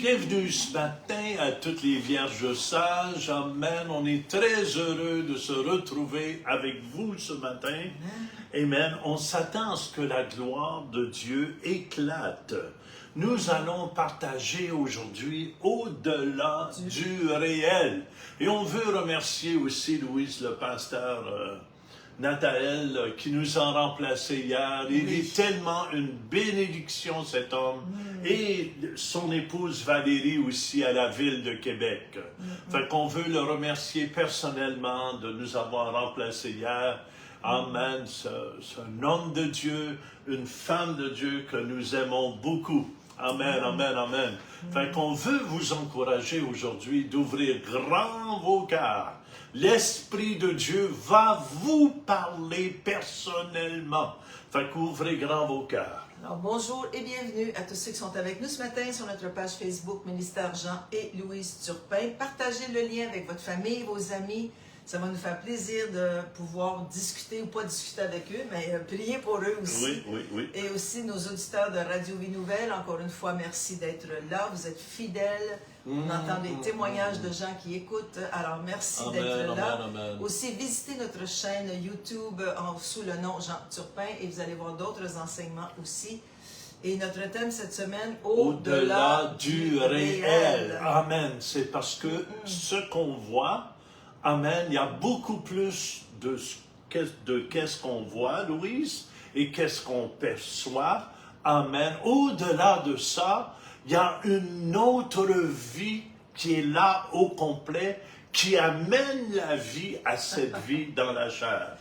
Bienvenue ce matin à toutes les Vierges sages. Amen. On est très heureux de se retrouver avec vous ce matin. Amen. On s'attend à ce que la gloire de Dieu éclate. Nous allons partager aujourd'hui au-delà du réel. Et on veut remercier aussi Louise, le pasteur Nathaël, qui nous a remplacés hier. Il est tellement une bénédiction, cet homme. Et son épouse Valérie aussi à la ville de Québec. Fait qu'on veut le remercier personnellement de nous avoir remplacés hier. Amen. C'est un homme de Dieu, une femme de Dieu que nous aimons beaucoup. Amen, amen, amen. Fait qu'on veut vous encourager aujourd'hui d'ouvrir grand vos cœurs. L'Esprit de Dieu va vous parler personnellement. Fait qu'ouvrez grand vos cœurs. Alors bonjour et bienvenue à tous ceux qui sont avec nous ce matin sur notre page Facebook Ministère Jean et Louise Turpin. Partagez le lien avec votre famille, vos amis. Ça va nous faire plaisir de pouvoir discuter ou pas discuter avec eux, mais prier pour eux aussi. Oui. Et aussi nos auditeurs de Radio Vie Nouvelle, encore une fois, merci d'être là. Vous êtes fidèles. On entend des témoignages de gens qui écoutent. Alors, merci d'être là. Amen. Aussi, visitez notre chaîne YouTube sous le nom Jean Turpin et vous allez voir d'autres enseignements aussi. Et notre thème cette semaine, au-delà du réel. Amen. C'est parce que ce qu'on voit, amen, il y a beaucoup plus de qu'est-ce qu'on voit, Louise, et qu'est-ce qu'on perçoit. Amen. Au-delà de ça, il y a une autre vie qui est là au complet, qui amène la vie à cette vie dans la chair.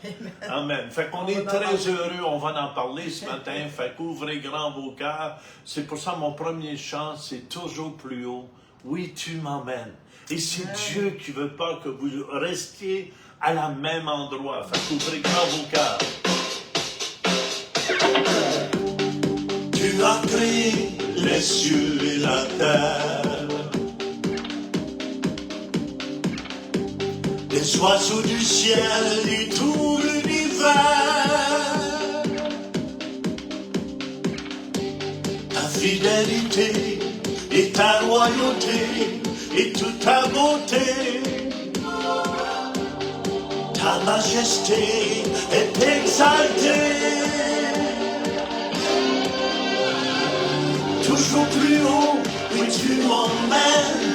Amen. Fait qu'on est très heureux, on va en parler ce matin. Fait qu'ouvrez grand vos cœurs. C'est pour ça mon premier chant, c'est toujours plus haut. Oui, tu m'emmènes. Et c'est Dieu qui veut pas que vous restiez à la même endroit. Fait qu'ouvrez grand vos cœurs. Tu as créé les cieux et la terre, les oiseaux du ciel et tout l'univers. Ta fidélité et ta royauté et toute ta beauté, ta majesté est exaltée. Toujours plus haut, oui tu m'emmènes.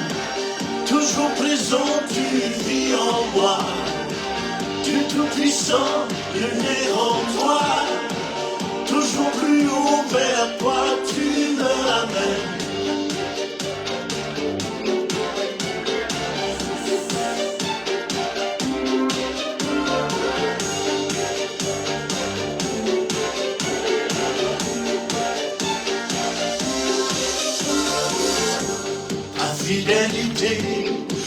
Toujours présent, tu vis en moi. Tu Tout-Puissant, le nez en toi. Toujours plus haut vers toi, tu me ramènes. Fidélité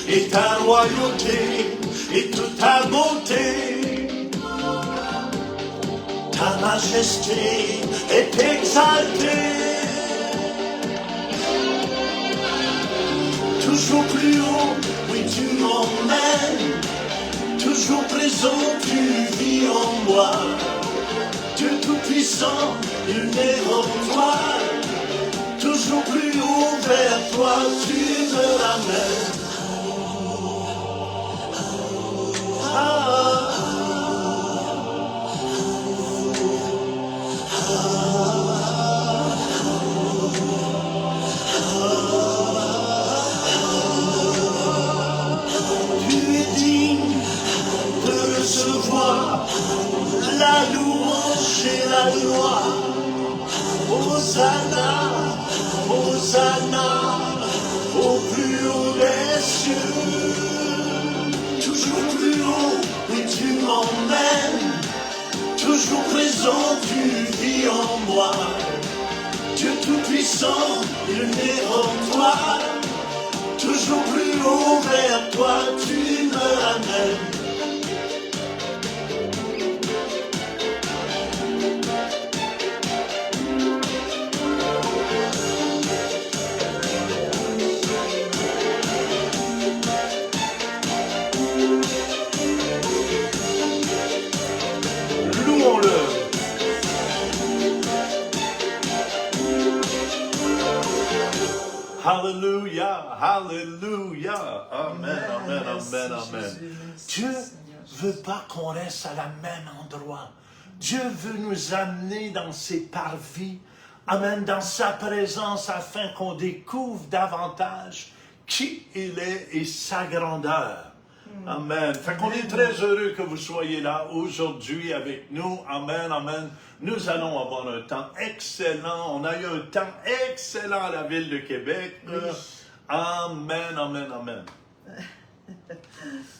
et ta royauté et toute ta beauté, ta majesté est exaltée. Toujours plus haut, oui tu m'emmènes. Toujours présent, tu vis en moi. Dieu Tout-Puissant, il n'est en toi. Toujours plus haut vers toi, tu me ramènes. Tu es digne de recevoir la louange et la gloire. Hosanna, Hosanna, au plus haut des cieux. Toujours plus haut, et tu m'emmènes. Toujours présent, tu vis en moi. Dieu Tout-Puissant, il n'est en toi. Toujours plus haut vers toi, tu me ramènes. Hallelujah, hallelujah. Amen, amen, Merci, amen, amen. Jésus. Merci, Dieu Seigneur veut pas qu'on reste à la même endroit. Dieu veut nous amener dans ses parvis, amen, dans sa présence afin qu'on découvre davantage qui il est et sa grandeur. Amen. Fait qu'on est très heureux que vous soyez là aujourd'hui avec nous. Amen, amen. Nous allons avoir un temps excellent. On a eu un temps excellent à la ville de Québec. Oui. Amen, amen, amen.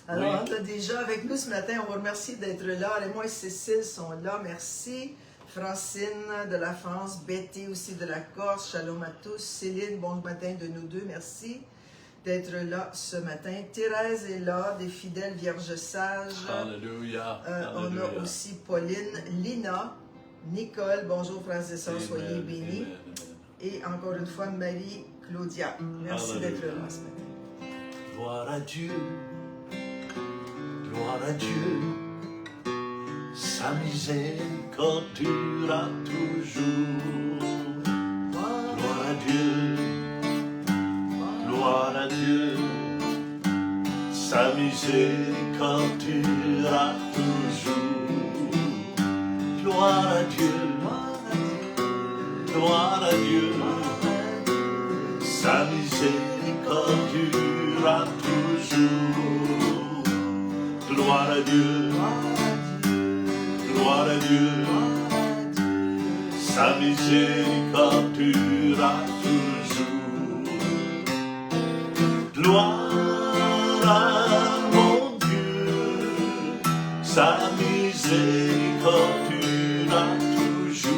Alors, Oui. on est déjà avec nous ce matin. On vous remercie d'être là. Raymond et Cécile sont là. Merci. Francine de la France, Betty aussi de la Corse. Shalom à tous. Céline, bon matin de nous deux. Merci d'être là ce matin. Thérèse est là, des fidèles vierges sages. Alléluia. On a aussi Pauline, Lina, Nicole. Bonjour frères et sœurs, soyez bénis. Et encore une fois, Marie-Claudia. Merci Alléluia. d'être là ce matin. Gloire à Dieu, gloire à Dieu, sa miséricorde durera toujours. Gloire à Dieu, gloire à Dieu, sa miséricorde durera toujours. Gloire à Dieu, gloire à Dieu, sa miséricorde durera toujours. Gloire à Dieu, gloire à Dieu, sa miséricorde durera toujours. Gloire à mon Dieu, sa miséricorde durera toujours.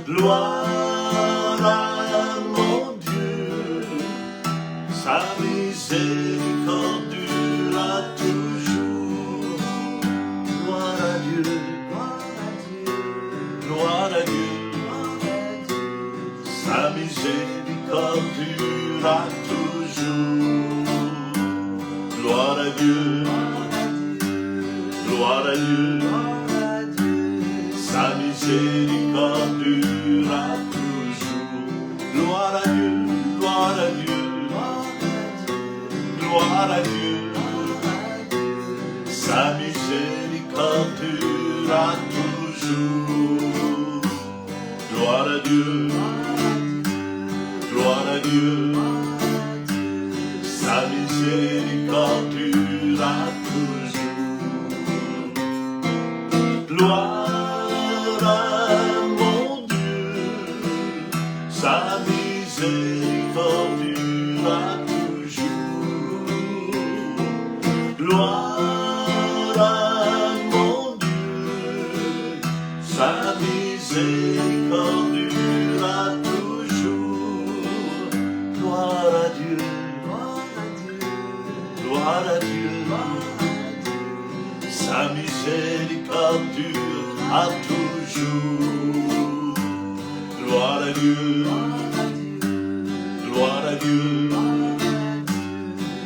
Gloire à mon Dieu, sa miséricorde durera toujours. Gloire à Dieu, gloire à Dieu, sa miséricorde durera toujours. Gloire à Dieu, gloire à Dieu, sa miséricorde durera toujours. Gloire à Dieu, gloire à Dieu, gloire à Dieu, sa miséricorde durera toujours. Gloire à Dieu, gloire à Dieu, sa miséricorde durera toujours. Gloire à mon Dieu, sa miséricorde durera toujours. Gloire à mon Dieu, sa miséricorde durera toujours. Gloire à Dieu, gloire à Dieu, sa miséricorde durera toujours. Gloire à Dieu, gloire à Dieu,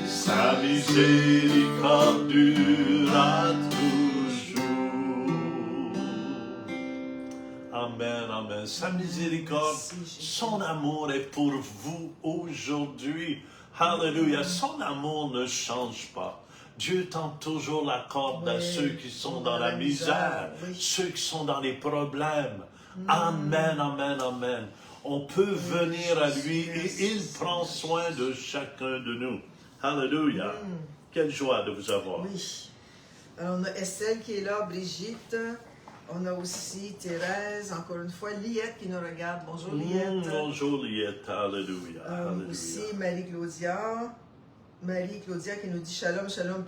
sa miséricorde durera toujours. Amen, amen. Sa miséricorde, son amour est pour vous aujourd'hui. Alléluia. Son amour ne change pas. Dieu tend toujours la corde à ceux qui sont dans la misère, ceux qui sont dans les problèmes. Amen, amen, amen. On peut venir à lui et il prend soin de chacun de nous. Alléluia. Quelle joie de vous avoir. Oui. Alors, on a Estelle qui est là, Brigitte. On a aussi Thérèse, encore une fois, Liette qui nous regarde. Bonjour Liette. Bonjour Liette. Alléluia. Alléluia. Aussi Marie-Claudia. Marie-Claudia qui nous dit Shalom, shalom,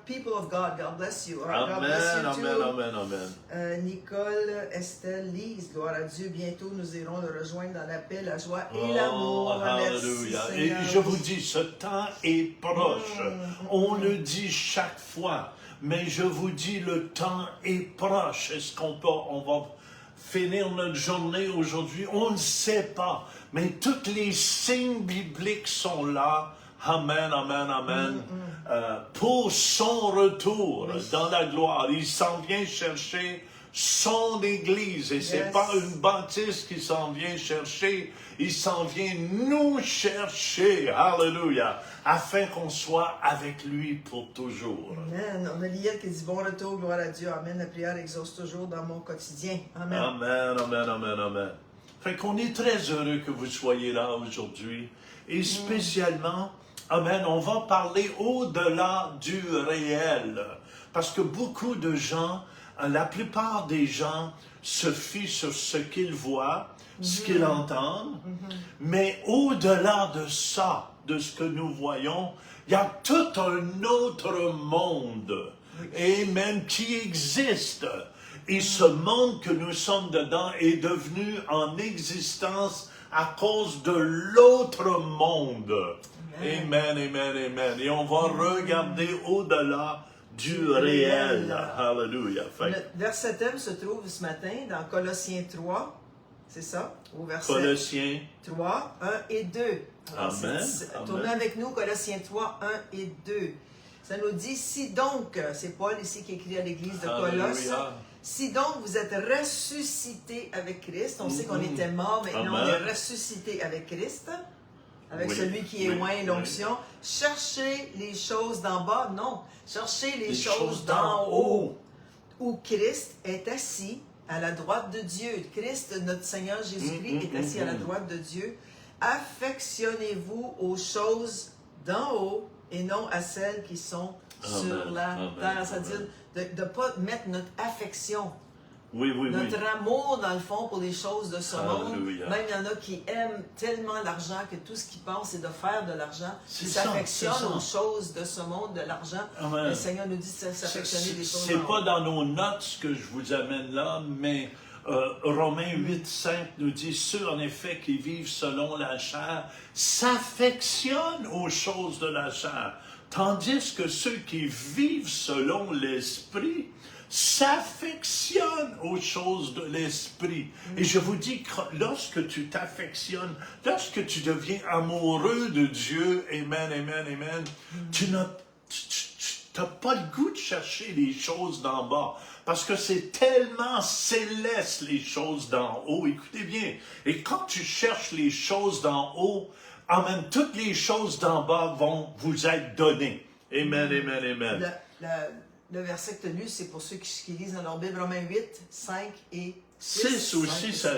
people of God, God bless you. God Amen, bless you amen, too. amen, amen. Nicole, Estelle, Lise, gloire à Dieu. Bientôt, nous irons le rejoindre dans la paix, la joie et l'amour. Alléluia. Merci, Et Seigneur. je vous dis, ce temps est proche. On le dit chaque fois, mais je vous dis, le temps est proche. Est-ce qu'on va finir notre journée aujourd'hui? On ne sait pas. Mais tous les signes bibliques sont là. Amen, amen, amen. Pour son retour dans la gloire. Il s'en vient chercher son Église. Et c'est pas une bâtisse qui s'en vient chercher, il s'en vient nous chercher, alléluia, afin qu'on soit avec lui pour toujours. Amen. On a Liette qui dit bon retour, gloire à Dieu. Amen. La prière exauce toujours dans mon quotidien. Amen. Amen, amen, amen, amen. Fait qu'on est très heureux que vous soyez là aujourd'hui. Et spécialement, amen, on va parler au-delà du réel. Parce que beaucoup de gens, la plupart des gens se fient sur ce qu'ils voient, ce qu'ils entendent. Mais au-delà de ça, de ce que nous voyons, il y a tout un autre monde. Amen, qui existe. Et ce monde que nous sommes dedans est devenu en existence à cause de l'autre monde. Amen, amen, amen. Et on va regarder au-delà du réel. Alléluia. Le verset thème se trouve ce matin dans Colossiens 3. C'est ça, au verset Colossiens 3, 1 et 2. Alors, Amen. Tournez avec nous, Colossiens 3, 1 et 2. Ça nous dit, si donc, c'est Paul ici qui écrit à l'église de Colosse, si donc vous êtes ressuscités avec Christ, on sait qu'on était mort, maintenant on est ressuscités avec Christ, avec celui qui est loin, l'onction, cherchez les choses d'en bas, non, cherchez les choses d'en haut, où Christ est assis à la droite de Dieu. Christ, notre Seigneur Jésus-Christ, est assis à la droite de Dieu. Affectionnez-vous aux choses d'en haut et non à celles qui sont sur la terre. C'est-à-dire de ne pas mettre notre affection, notre amour, dans le fond, pour les choses de ce monde. Même il y en a qui aiment tellement l'argent que tout ce qu'ils pensent, c'est de faire de l'argent. Ils s'affectionnent aux choses de ce monde, de l'argent. Le Seigneur nous dit de s'affectionner des choses. C'est pas dans nos notes que je vous amène là, mais Romains 8, 5 nous dit, ceux en effet qui vivent selon la chair s'affectionnent aux choses de la chair, tandis que ceux qui vivent selon l'esprit s'affectionnent aux choses de l'esprit. Et je vous dis que lorsque tu t'affectionnes, lorsque tu deviens amoureux de Dieu, amen, amen, amen, tu n'as pas le goût de chercher les choses d'en bas. Parce que c'est tellement céleste, les choses d'en haut. Écoutez bien. Et quand tu cherches les choses d'en haut, amen, toutes les choses d'en bas vont vous être données. Amen, amen, amen. Le verset que tu as lu, c'est pour ceux qui lisent dans leur Bible, Romains 8, 5 et 6 aussi, ça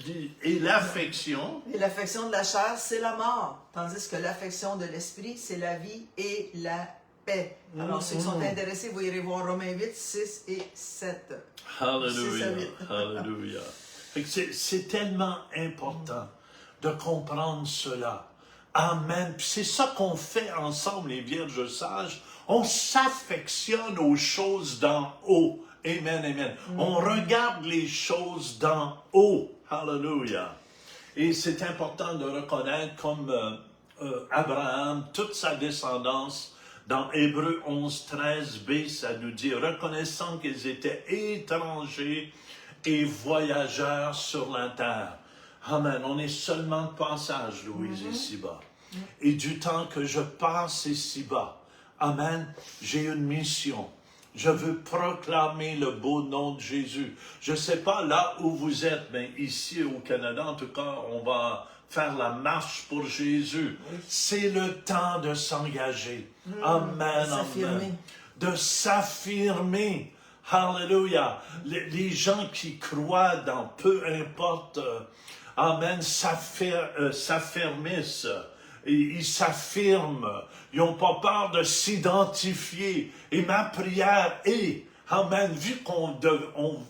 dit, et l'affection. Et l'affection de la chair, c'est la mort. Tandis que l'affection de l'esprit, c'est la vie et la paix. Alors, ceux qui sont intéressés, vous irez voir Romains 8, 6 et 7. Alléluia. Alléluia. C'est tellement important de comprendre cela. Amen. Puis c'est ça qu'on fait ensemble, les vierges sages. On s'affectionne aux choses d'en haut. Amen, amen. On regarde les choses d'en haut. Hallelujah. Et c'est important de reconnaître comme Abraham, toute sa descendance, dans Hébreux 11, 13b, ça nous dit, reconnaissant qu'ils étaient étrangers et voyageurs sur la terre. Amen. On est seulement de passage, Louise, ici-bas. Et du temps que je passe ici-bas, amen, j'ai une mission. Je veux proclamer le beau nom de Jésus. Je ne sais pas là où vous êtes, mais ici au Canada, en tout cas, on va faire la marche pour Jésus. C'est le temps de s'engager. Amen, amen. De s'affirmer. Hallelujah. Les gens qui croient dans peu importe, amen, s'affermissent. Ils s'affirment, ils n'ont pas peur de s'identifier. Et ma prière est, amen, vu qu'on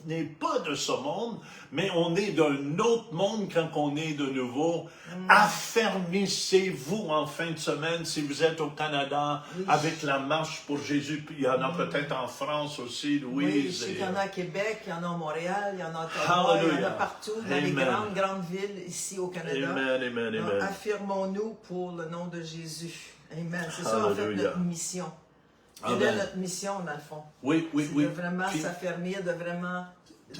n'est pas de ce monde, mais on est d'un autre monde quand on est de nouveau, affermissez-vous en fin de semaine si vous êtes au Canada avec la marche pour Jésus. Puis il y en a peut-être en France aussi, Louise. Oui, je sais qu'il y en a à Québec, il y en a à Montréal, il y en a à Ottawa, il y en a partout, dans les grandes villes ici au Canada. Amen, amen, amen. Affirmons-nous pour le nom de Jésus. Amen. C'est ça en fait notre mission. Quelle est notre mission dans le fond? Oui, oui, oui. De vraiment s'affermir, de vraiment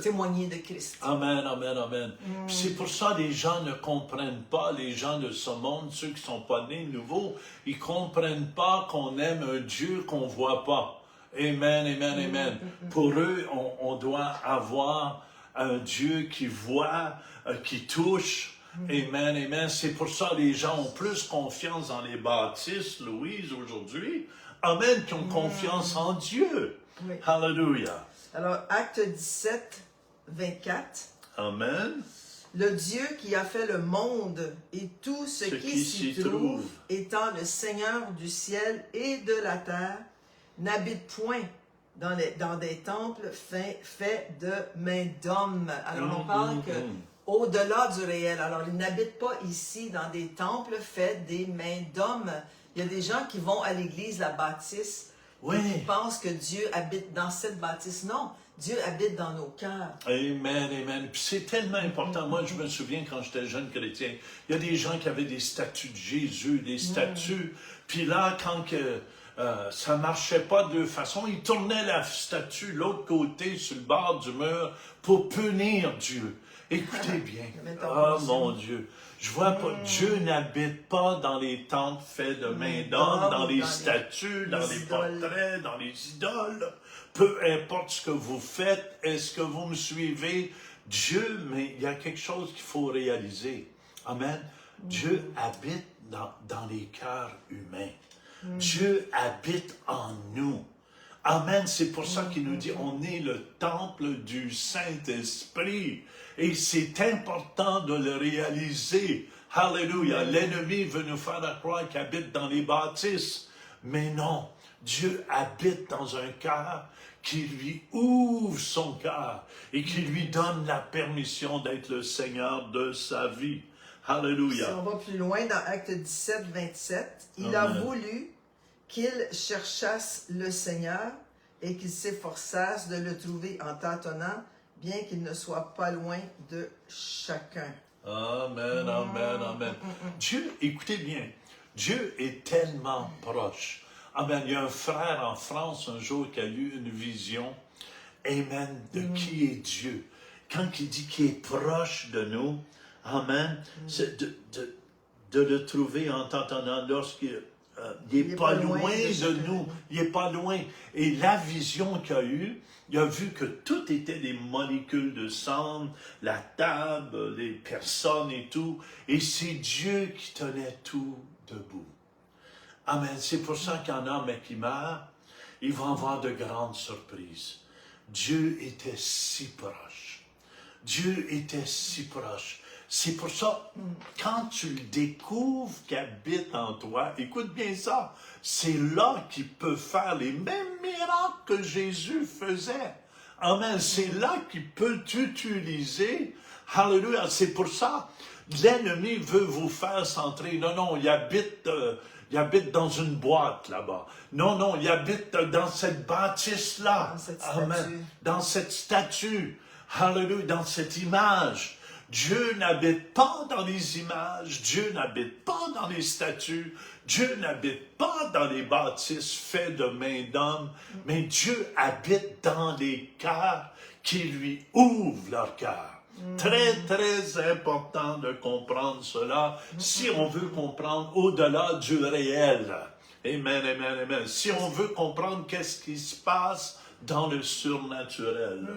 témoigner de Christ. Amen, amen, amen. Puis c'est pour ça que les gens ne comprennent pas, les gens de ce monde, ceux qui ne sont pas nés nouveaux, ils ne comprennent pas qu'on aime un Dieu qu'on ne voit pas. Amen, amen, amen. Pour eux, on doit avoir un Dieu qui voit, qui touche. Amen, amen. C'est pour ça que les gens ont plus confiance dans les baptistes, Louise, aujourd'hui. Amen, qui ont confiance en Dieu. Oui. Hallelujah. Alors, Acte 17, 24. Amen. Le Dieu qui a fait le monde et tout ce qui s'y trouve, étant le Seigneur du ciel et de la terre, n'habite point dans des temples faits de mains d'hommes. Alors, on parle que au-delà du réel. Alors, il n'habite pas ici dans des temples faits des mains d'hommes. Il y a des gens qui vont à l'église, la bâtisse, Oui. et qui pensent que Dieu habite dans cette bâtisse. Non, Dieu habite dans nos cœurs. Amen, amen. Puis c'est tellement important. Moi, je me souviens quand j'étais jeune chrétien, il y a des gens qui avaient des statues de Jésus, des statues. Puis là, quand ça marchait pas de façon, ils tournaient la statue de l'autre côté, sur le bord du mur, pour punir Dieu. Écoutez bien. Oh mon Dieu. Je vois pas, Dieu n'habite pas dans les temples faits de mains d'hommes, dans les statues, dans les portraits, dans les idoles. Peu importe ce que vous faites, est-ce que vous me suivez? Dieu, mais il y a quelque chose qu'il faut réaliser. Amen. Dieu habite dans les cœurs humains. Dieu habite en nous. Amen. C'est pour ça qu'il nous dit, on est le temple du Saint-Esprit. Et c'est important de le réaliser. Alléluia. L'ennemi veut nous faire croire qu'il habite dans les bâtisses. Mais non. Dieu habite dans un cœur qui lui ouvre son cœur et qui lui donne la permission d'être le Seigneur de sa vie. Alléluia. Si on va plus loin, dans Acte 17, 27, il a voulu qu'ils cherchassent le Seigneur et qu'ils s'efforçassent de le trouver en tâtonnant, bien qu'il ne soit pas loin de chacun. Amen, amen, amen. Dieu, écoutez bien, Dieu est tellement proche. Amen. Il y a un frère en France un jour qui a eu une vision, amen, de qui est Dieu. Quand il dit qu'il est proche de nous, amen, c'est de le trouver en t'entendant lorsqu'il n'est pas loin de nous. Il n'est pas loin. Et la vision qu'il a eue, il a vu que tout était des molécules de sang, la table, les personnes et tout. Et c'est Dieu qui tenait tout debout. Amen. C'est pour ça qu'il y en a, mais qui meurent, ils vont avoir de grandes surprises. Dieu était si proche. Dieu était si proche. C'est pour ça, quand tu le découvres qu'il habite en toi, écoute bien ça, c'est là qu'il peut faire les mêmes miracles que Jésus faisait. Amen. C'est là qu'il peut t'utiliser. Alléluia. C'est pour ça, l'ennemi veut vous faire centrer. Non, non, il habite dans une boîte là-bas. Non, non, il habite dans cette bâtisse-là. Amen. Dans cette statue. Alléluia. Dans cette image. Dieu n'habite pas dans les images, Dieu n'habite pas dans les statues, Dieu n'habite pas dans les bâtisses faits de mains d'hommes, mais Dieu habite dans les cœurs qui lui ouvrent leur cœur. Très, très important de comprendre cela si on veut comprendre au-delà du réel. Amen, amen, amen. Si on veut comprendre qu'est-ce qui se passe dans le surnaturel.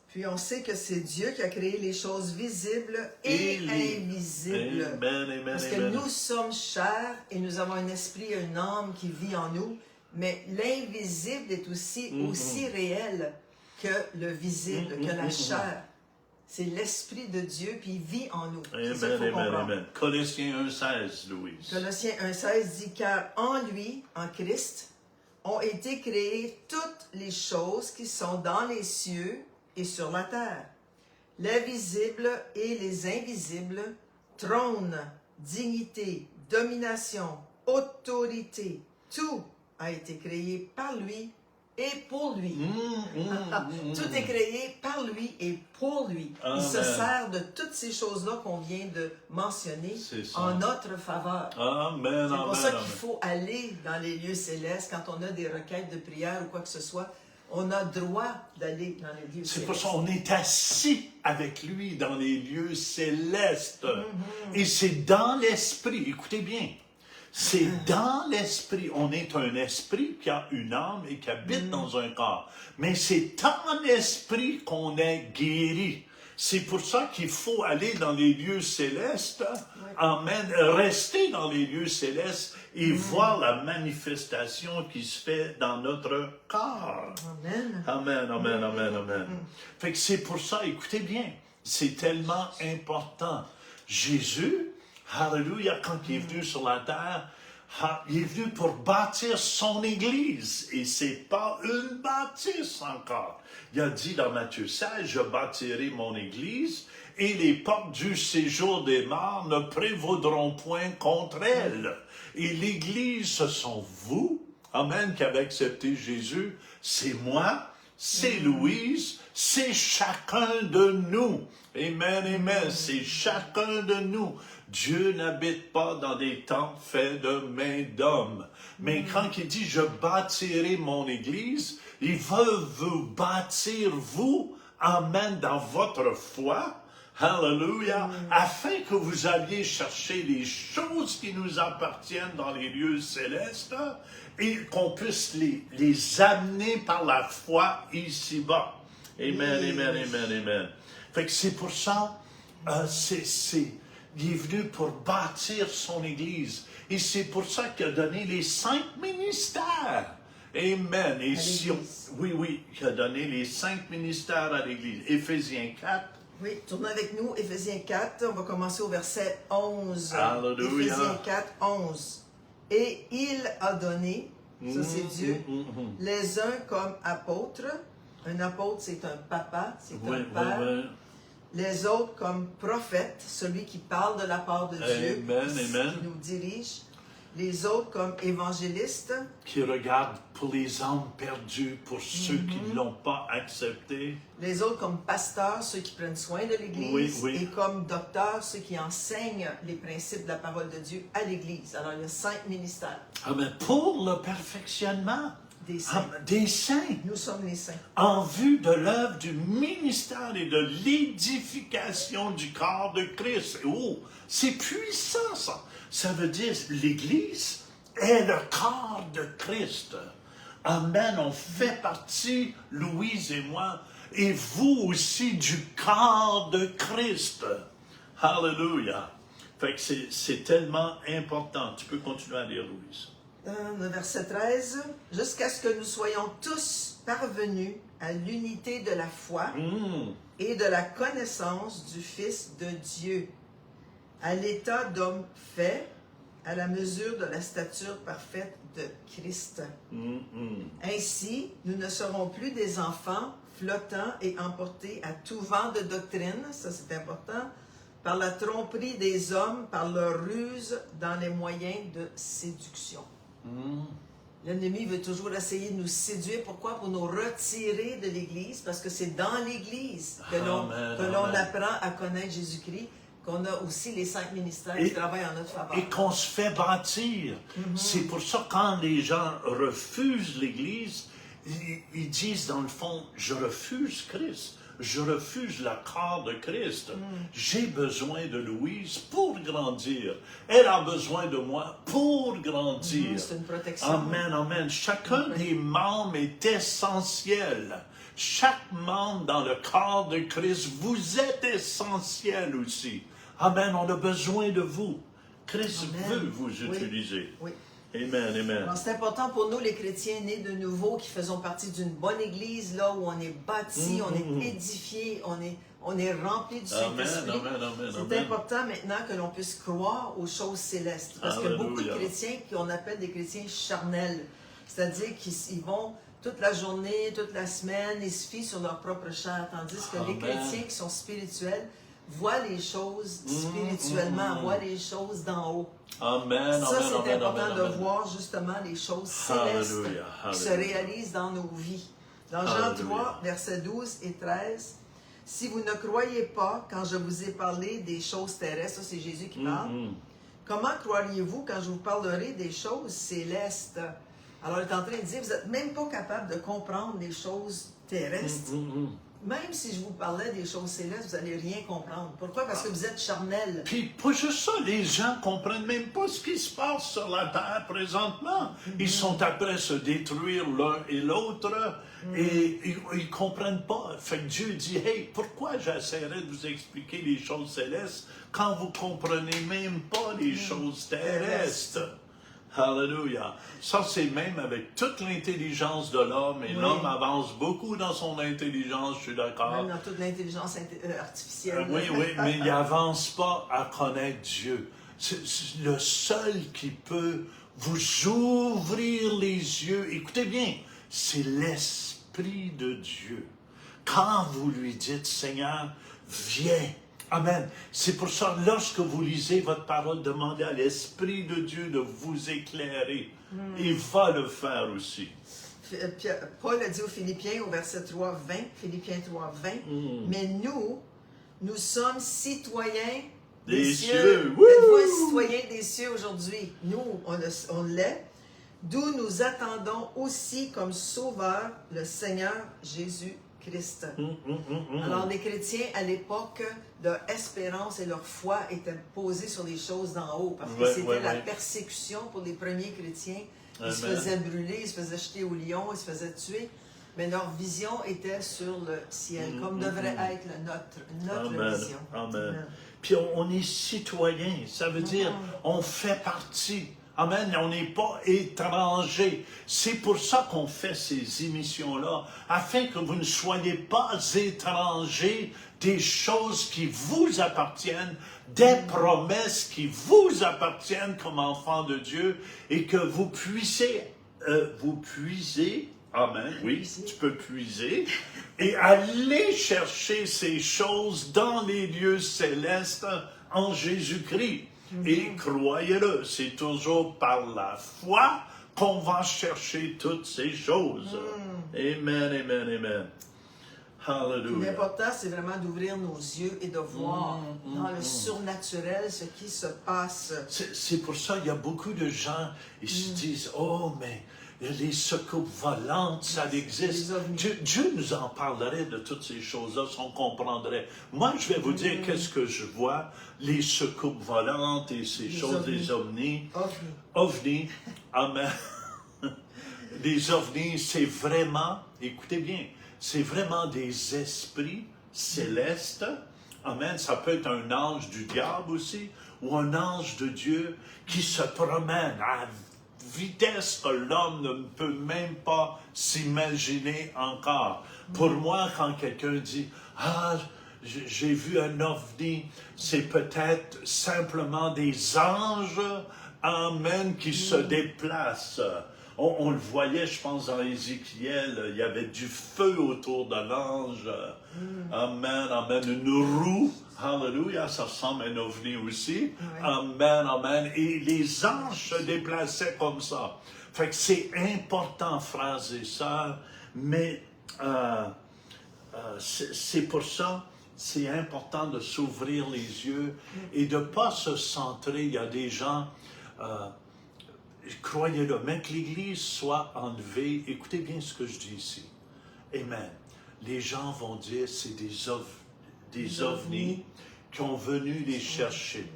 Puis on sait que c'est Dieu qui a créé les choses visibles et invisibles. Amen, amen, parce que amen. nous sommes chers et nous avons un esprit, une âme qui vit en nous. Mais l'invisible est aussi réel que le visible, que la chair. C'est l'Esprit de Dieu, puis il vit en nous. Amen, C'est ça qu'il faut amen, comprendre. amen. Colossiens 1,16, Louise. Colossiens 1,16 dit « Car en lui, en Christ, ont été créées toutes les choses qui sont dans les cieux et sur la terre, les visibles et les invisibles, trône, dignité, domination, autorité, tout a été créé par lui et pour lui. Tout est créé par lui et pour lui. Amen. Il se sert de toutes ces choses-là qu'on vient de mentionner en notre faveur. Amen, C'est pour amen, ça amen. qu'il faut aller dans les lieux célestes quand on a des requêtes de prière ou quoi que ce soit. On a droit d'aller dans les lieux célestes. C'est pour ça qu'on est assis avec lui dans les lieux célestes. Et c'est dans l'esprit, écoutez bien, C'est dans l'esprit. On est un esprit qui a une âme et qui habite dans un corps. Mais c'est en esprit qu'on est guéri. C'est pour ça qu'il faut aller dans les lieux célestes. Amen. Rester dans les lieux célestes et voir la manifestation qui se fait dans notre corps. Amen. Amen, amen, amen, amen. Fait que c'est pour ça, écoutez bien, c'est tellement important. Jésus, alléluia, quand il est venu sur la terre, il est venu pour bâtir son Église. Et c'est pas une bâtisse encore. Il a dit dans Matthieu 16, je bâtirai mon Église et les portes du séjour des morts ne prévaudront point contre elle. Et l'Église, ce sont vous, amen, qui avez accepté Jésus. C'est moi, c'est Louise, c'est chacun de nous. Amen, amen, c'est chacun de nous. Dieu n'habite pas dans des temples faits de mains d'hommes. Mais quand il dit « je bâtirai mon Église », il veut vous bâtir, vous, amen, dans votre foi, hallelujah, afin que vous alliez chercher les choses qui nous appartiennent dans les lieux célestes et qu'on puisse les amener par la foi ici-bas. Amen, amen, amen, amen. Fait que c'est pour ça, il est venu pour bâtir son Église. Et c'est pour ça qu'il a donné les 5 ministères. Amen. Et si oui, il a donné les 5 ministères à l'Église. Éphésiens 4. Oui, tournez avec nous, Éphésiens 4. On va commencer au verset 11. Alléluia. Éphésiens 4, 11. Et il a donné, ça c'est Dieu, les uns comme apôtres. Un apôtre, c'est un papa, c'est un père. Oui. Les autres comme prophètes, celui qui parle de la part de Dieu, Amen. qui nous dirige. Les autres comme évangélistes. Qui regardent pour les âmes perdues, pour ceux qui ne l'ont pas accepté. Les autres comme pasteurs, ceux qui prennent soin de l'Église. Oui. Et comme docteurs, ceux qui enseignent les principes de la parole de Dieu à l'Église. Alors, il y a 5 ministères. Amen. Pour le perfectionnement Des saints. Des saints. Nous sommes les saints. En vue de l'œuvre du ministère et de l'édification du corps de Christ. Oh, c'est puissant ça. Ça veut dire l'Église est le corps de Christ. Amen. On fait partie, Louise et moi, et vous aussi, du corps de Christ. Hallelujah. Fait que c'est tellement important. Tu peux continuer à lire, Louise. Le verset 13. Jusqu'à ce que nous soyons tous parvenus à l'unité de la foi et de la connaissance du Fils de Dieu, à l'état d'homme fait, à la mesure de la stature parfaite de Christ. Ainsi, nous ne serons plus des enfants flottants et emportés à tout vent de doctrine, ça c'est important, par la tromperie des hommes, par leur ruse dans les moyens de séduction. L'ennemi veut toujours essayer de nous séduire. Pourquoi? Pour nous retirer de l'Église, parce que c'est dans l'Église que l'on apprend à connaître Jésus-Christ, qu'on a aussi les 5 ministères qui travaillent en notre faveur. Et qu'on se fait bâtir. C'est pour ça que quand les gens refusent l'Église, ils disent dans le fond, je refuse Christ. Je refuse le corps de Christ. J'ai besoin de Louise pour grandir. Elle a besoin de moi pour grandir. C'est une protection. Amen, amen. Chacun des membres est essentiel. Chaque membre dans le corps de Christ, vous êtes essentiel aussi. Amen, on a besoin de vous. Christ veut vous utiliser. Oui. Amen, amen. C'est important pour nous, les chrétiens nés de nouveau, qui faisons partie d'une bonne église, là où on est bâti, on est édifié, on est rempli du Saint-Esprit. C'est important maintenant que l'on puisse croire aux choses célestes. Parce que beaucoup de chrétiens qu'on appelle des chrétiens charnels, c'est-à-dire qu'ils vont toute la journée, toute la semaine, ils se fient sur leur propre chair, tandis que les chrétiens qui sont spirituels voient les choses spirituellement, voient les choses d'en haut. Amen, ça, c'est important de voir justement les choses célestes qui se réalisent dans nos vies. Dans Jean 3, versets 12 et 13, « Si vous ne croyez pas quand je vous ai parlé des choses terrestres, » ça c'est Jésus qui parle, « comment croiriez-vous quand je vous parlerai des choses célestes? » Alors il est en train de dire, vous n'êtes même pas capable de comprendre les choses terrestres. même si je vous parlais des choses célestes, vous n'allez rien comprendre. Pourquoi? Parce que vous êtes charnel. Puis, pas juste ça, les gens ne comprennent même pas ce qui se passe sur la terre présentement. Ils sont après à se détruire l'un et l'autre et ils ne comprennent pas. Fait que Dieu dit, hey, pourquoi j'essaierai de vous expliquer les choses célestes quand vous ne comprenez même pas les choses terrestres? Alléluia. Ça, c'est même avec toute l'intelligence de l'homme, et l'homme avance beaucoup dans son intelligence, je suis d'accord. Même dans toute l'intelligence artificielle. Oui, mais il n'avance pas à connaître Dieu. C'est le seul qui peut vous ouvrir les yeux. Écoutez bien, c'est l'Esprit de Dieu. Quand vous lui dites, Seigneur, viens. Amen. C'est pour ça, lorsque vous lisez votre parole, demandez à l'Esprit de Dieu de vous éclairer. Il va le faire aussi. Paul a dit aux Philippiens, au verset 3, 20, Philippiens 3, 20, mais nous sommes citoyens des cieux. Êtes-vous un citoyen des cieux aujourd'hui? Nous, on l'est. D'où nous attendons aussi comme sauveur le Seigneur Jésus-Christ. Alors, les chrétiens, à l'époque, leur espérance et leur foi étaient posées sur les choses d'en haut, parce que c'était la persécution pour les premiers chrétiens. Ils se faisaient brûler, ils se faisaient jeter au lion, ils se faisaient tuer. Mais leur vision était sur le ciel, comme devrait être notre vision. Amen. Puis on est citoyen, ça veut dire on fait partie. Amen, on n'est pas étranger. C'est pour ça qu'on fait ces émissions-là, afin que vous ne soyez pas étrangers des choses qui vous appartiennent, des promesses qui vous appartiennent comme enfants de Dieu, et que vous puissiez, amen, oui, tu peux puiser, et aller chercher ces choses dans les lieux célestes en Jésus-Christ. Et croyez-le, c'est toujours par la foi qu'on va chercher toutes ces choses. Amen, amen, amen. Hallelujah. L'important, c'est vraiment d'ouvrir nos yeux et de voir dans le surnaturel ce qui se passe. C'est pour ça qu'il y a beaucoup de gens, ils se disent, oh, mais les secoupes volantes, ça existe. Dieu nous en parlerait de toutes ces choses-là si on comprendrait. Moi, je vais vous dire qu'est-ce que je vois, les secoupes volantes et ces choses, les ovnis. OVNI, amen. Les ovnis, c'est vraiment, écoutez bien, c'est vraiment des esprits célestes. Amen. Ça peut être un ange du diable aussi, ou un ange de Dieu qui se promène à vitesse que l'homme ne peut même pas s'imaginer encore. Pour moi, quand quelqu'un dit « Ah, j'ai vu un ovni », c'est peut-être simplement des anges, amen, qui se déplacent. On le voyait, je pense, dans Ézéchiel, il y avait du feu autour de l'ange. Amen, amen. Une roue, hallelujah, ça ressemble à un ovni aussi. Amen, amen. Et les anges se déplaçaient comme ça. Fait que c'est important, frères et sœurs, mais c'est pour ça, c'est important de s'ouvrir les yeux et de ne pas se centrer. Il y a des gens... croyez-le, mais que l'Église soit enlevée, écoutez bien ce que je dis ici. Amen. Les gens vont dire c'est des ovnis qui ont venu les chercher.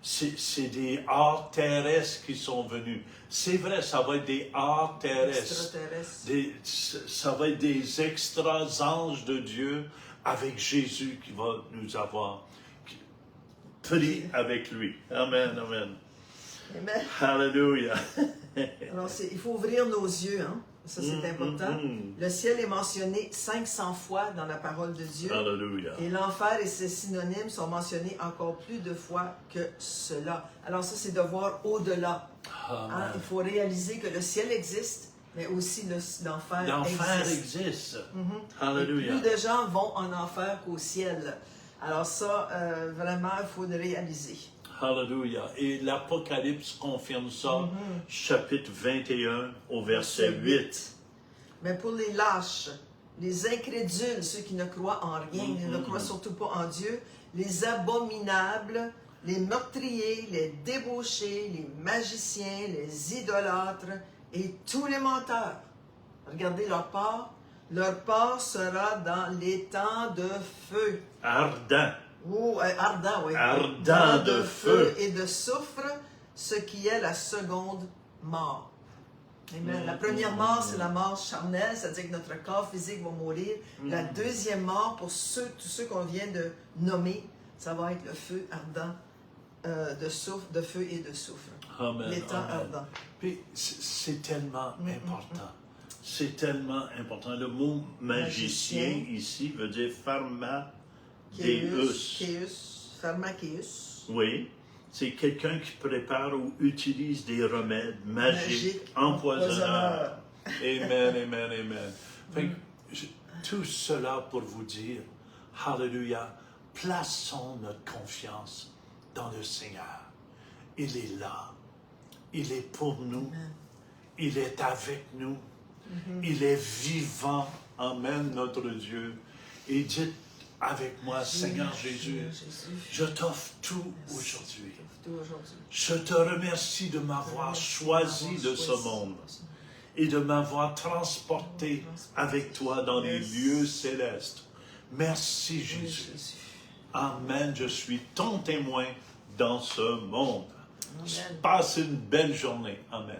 C'est des hors terrestres qui sont venus. C'est vrai, ça va être des hors terrestres. Ça va être des extra anges de Dieu avec Jésus qui va nous avoir pris avec lui. Amen, amen. Amen. Hallelujah. Alors, il faut ouvrir nos yeux, hein? Ça c'est important. Le ciel est mentionné 500 fois dans la parole de Dieu. Hallelujah. Et l'enfer et ses synonymes sont mentionnés encore plus de fois que cela. Alors ça, c'est de voir au-delà. Hein? Il faut réaliser que le ciel existe, mais aussi l'enfer existe. L'enfer existe. Hallelujah. Et plus de gens vont en enfer qu'au ciel. Alors ça, vraiment, il faut le réaliser. Hallelujah. Et l'Apocalypse confirme ça, chapitre 21 au verset 8. Mais pour les lâches, les incrédules, ceux qui ne croient en rien, ne croient surtout pas en Dieu, les abominables, les meurtriers, les débauchés, les magiciens, les idolâtres et tous les menteurs. Regardez leur part. Leur part sera dans l'étang de feu. ardent. Ou ardent, oui. Ardent de feu. et de soufre, ce qui est la seconde mort. Amen. La première mort, c'est la mort charnelle, c'est-à-dire que notre corps physique va mourir. La deuxième mort, pour tous ceux qu'on vient de nommer, ça va être le feu ardent de feu et de soufre. Amen. L'étang Amen. ardent. Puis c'est tellement important. C'est tellement important. Le mot magicien ici veut dire pharmakeus. Pharmakeus. Oui. C'est quelqu'un qui prépare ou utilise des remèdes magiques, empoisonneurs. Amen, amen, amen. Fait que, tout cela pour vous dire, Alléluia, plaçons notre confiance dans le Seigneur. Il est là. Il est pour nous. Il est avec nous. Il est vivant. Amen, notre Dieu. Et dites avec moi, Seigneur Jésus, je t'offre tout aujourd'hui. Je te remercie de m'avoir choisi de ce monde et de m'avoir transporté avec toi dans les lieux célestes. Merci Jésus. Amen, je suis ton témoin dans ce monde. Passe une belle journée. Amen.